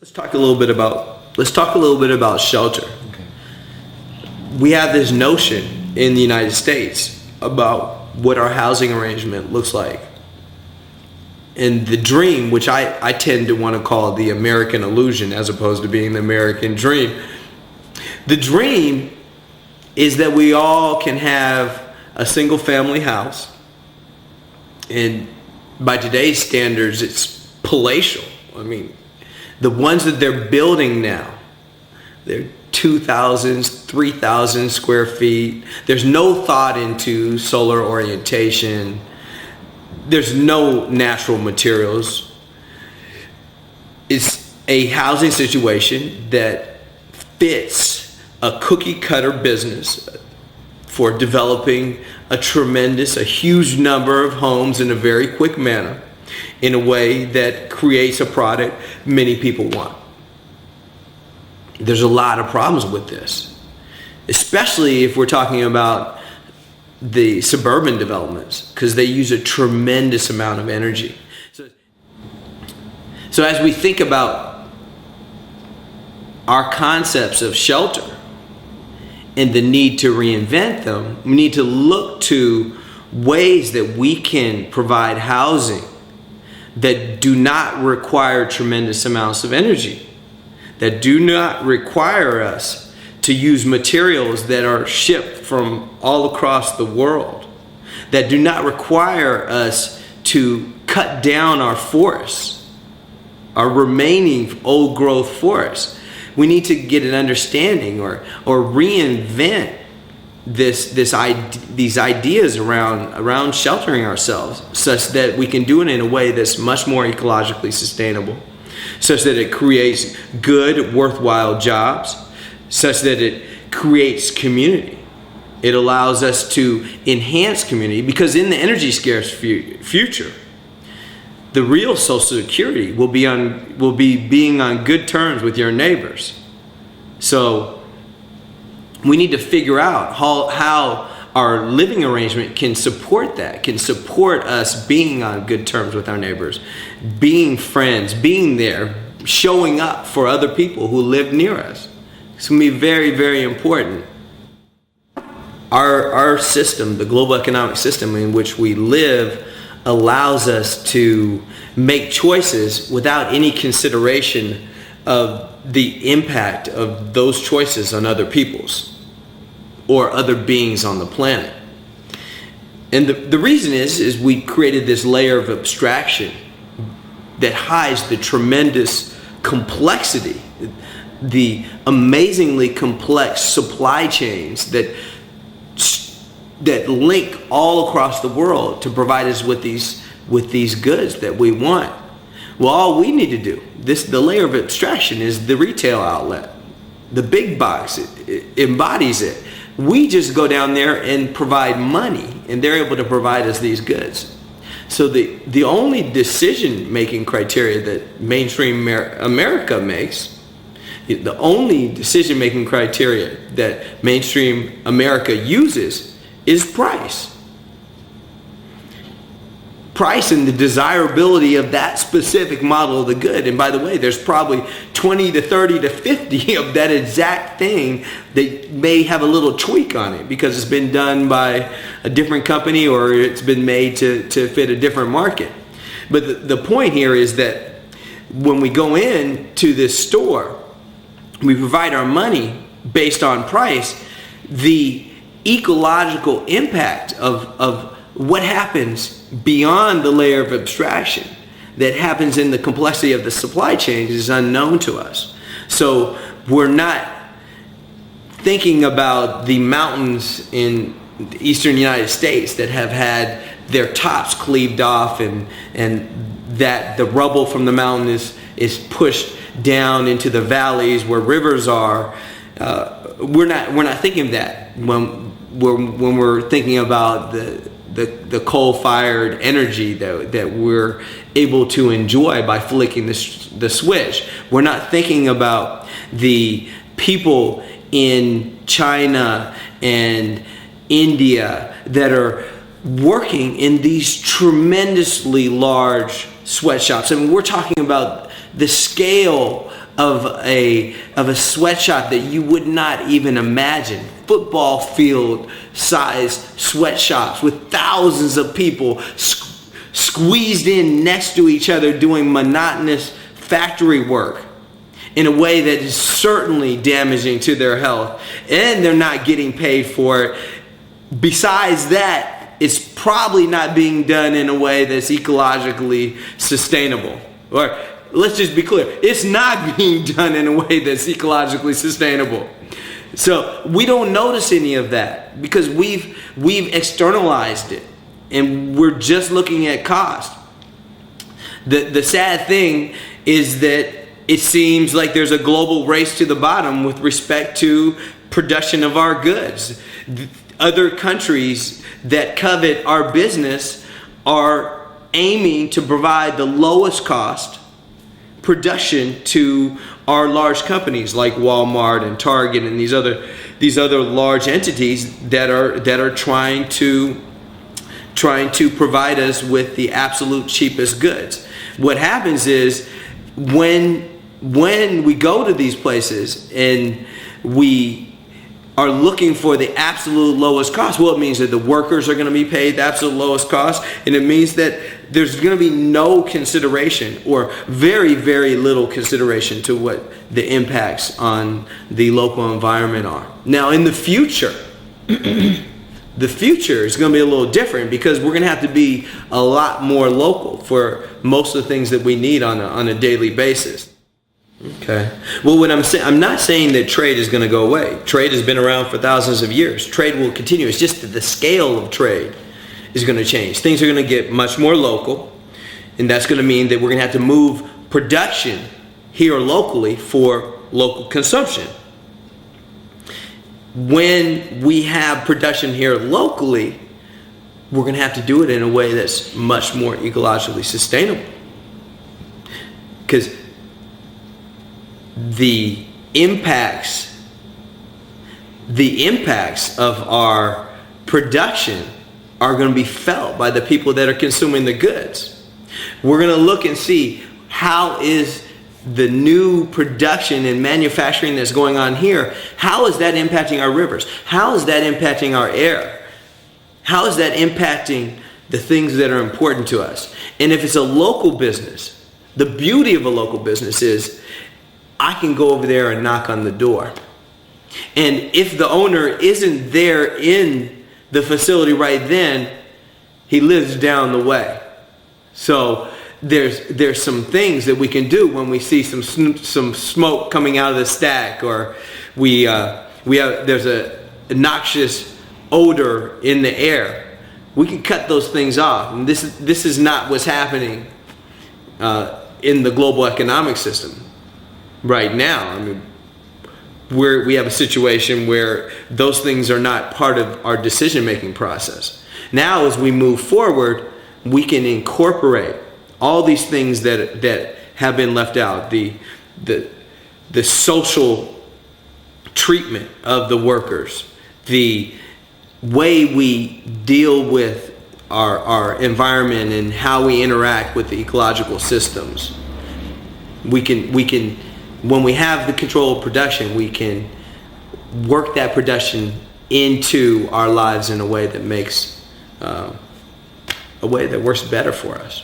Let's talk a little bit about shelter. Okay. We have this notion in the United States about what our housing arrangement looks like. And the dream, which I tend to want to call the American illusion as opposed to being the American dream. The dream is that we all can have a single family house. And by today's standards, it's palatial. I mean, the ones that they're building now, they're 2,000, 3,000 square feet. There's no thought into solar orientation. There's no natural materials. It's a housing situation that fits a cookie cutter business for developing a huge number of homes in a very quick manner in a way that creates a product many people want. There's a lot of problems with this, especially if we're talking about the suburban developments, because they use a tremendous amount of energy. So as we think about our concepts of shelter and the need to reinvent them, we need to look to ways that we can provide housing that do not require tremendous amounts of energy, that do not require us to use materials that are shipped from all across the world, that do not require us to cut down our forests, our remaining old growth forests. We need to get an understanding or reinvent these ideas around sheltering ourselves, such that we can do it in a way that's much more ecologically sustainable, such that it creates good, worthwhile jobs, such that it creates community. It allows us to enhance community, because in the energy scarce future, the real social security will be being on good terms with your neighbors. So we need to figure out how our living arrangement can support that, can support us being on good terms with our neighbors, being friends, being there, showing up for other people who live near us. It's going to be very, very important. Our system, the global economic system in which we live, allows us to make choices without any consideration of the impact of those choices on other people's or other beings on the planet. And the reason is we created this layer of abstraction that hides the tremendous complexity, the amazingly complex supply chains that link all across the world to provide us with these goods that we want. Well, all we need to do, the layer of abstraction, is the retail outlet. The big box, it embodies it. We just go down there and provide money, and they're able to provide us these goods. So the only decision-making criteria that mainstream America makes, the only decision-making criteria that mainstream America uses is price. Price and the desirability of that specific model of the good. And by the way, there's probably 20 to 30 to 50 of that exact thing that may have a little tweak on it because it's been done by a different company or it's been made to fit a different market. But the point here is that when we go into this store, we provide our money based on price. The ecological impact of what happens beyond the layer of abstraction that happens in the complexity of the supply chain is unknown to us. So we're not thinking about the mountains in the eastern United States that have had their tops cleaved off and that the rubble from the mountain is pushed down into the valleys where rivers are. We're not thinking of that when we're thinking about the coal-fired energy that we're able to enjoy by flicking the switch. We're not thinking about the people in China and India that are working in these tremendously large sweatshops. I mean, we're talking about the scale of a sweatshop that you would not even imagine. Football field size sweatshops with thousands of people squeezed in next to each other doing monotonous factory work in a way that is certainly damaging to their health, and they're not getting paid for it. Besides that, it's probably not being done in a way that's ecologically sustainable. Or let's just be clear, it's not being done in a way that's ecologically sustainable. So we don't notice any of that because we've externalized it and we're just looking at cost. The sad thing is that it seems like there's a global race to the bottom with respect to production of our goods. Other countries that covet our business are aiming to provide the lowest cost production to our large companies like Walmart and Target and these other large entities that are trying to provide us with the absolute cheapest goods. What happens is when we go to these places and we are looking for the absolute lowest cost, well, it means that the workers are going to be paid the absolute lowest cost, and it means that there's going to be no consideration or very, very little consideration to what the impacts on the local environment are. Now, in the future, the future is going to be a little different because we're going to have to be a lot more local for most of the things that we need on a daily basis. Okay. Well, what I'm not saying that trade is going to go away. Trade has been around for thousands of years. Trade will continue. It's just that the scale of trade is going to change. Things are going to get much more local, and that's going to mean that we're going to have to move production here locally for local consumption. When we have production here locally, we're going to have to do it in a way that's much more ecologically sustainable. Because the impacts of our production are going to be felt by the people that are consuming the goods. We're going to look and see how is the new production and manufacturing that's going on here, how is that impacting our rivers? How is that impacting our air? How is that impacting the things that are important to us? And if it's a local business, the beauty of a local business is I can go over there and knock on the door. And if the owner isn't there in the facility right then, he lives down the way. So there's some things that we can do when we see some smoke coming out of the stack, or there's a noxious odor in the air. We can cut those things off. And this is not what's happening in the global economic system right now. I mean, we have a situation where those things are not part of our decision-making process. Now, as we move forward, we can incorporate all these things that have been left out, the social treatment of the workers, the way we deal with our environment and how we interact with the ecological systems. We can when we have the control of production, we can work that production into our lives in a way that makes a way that works better for us.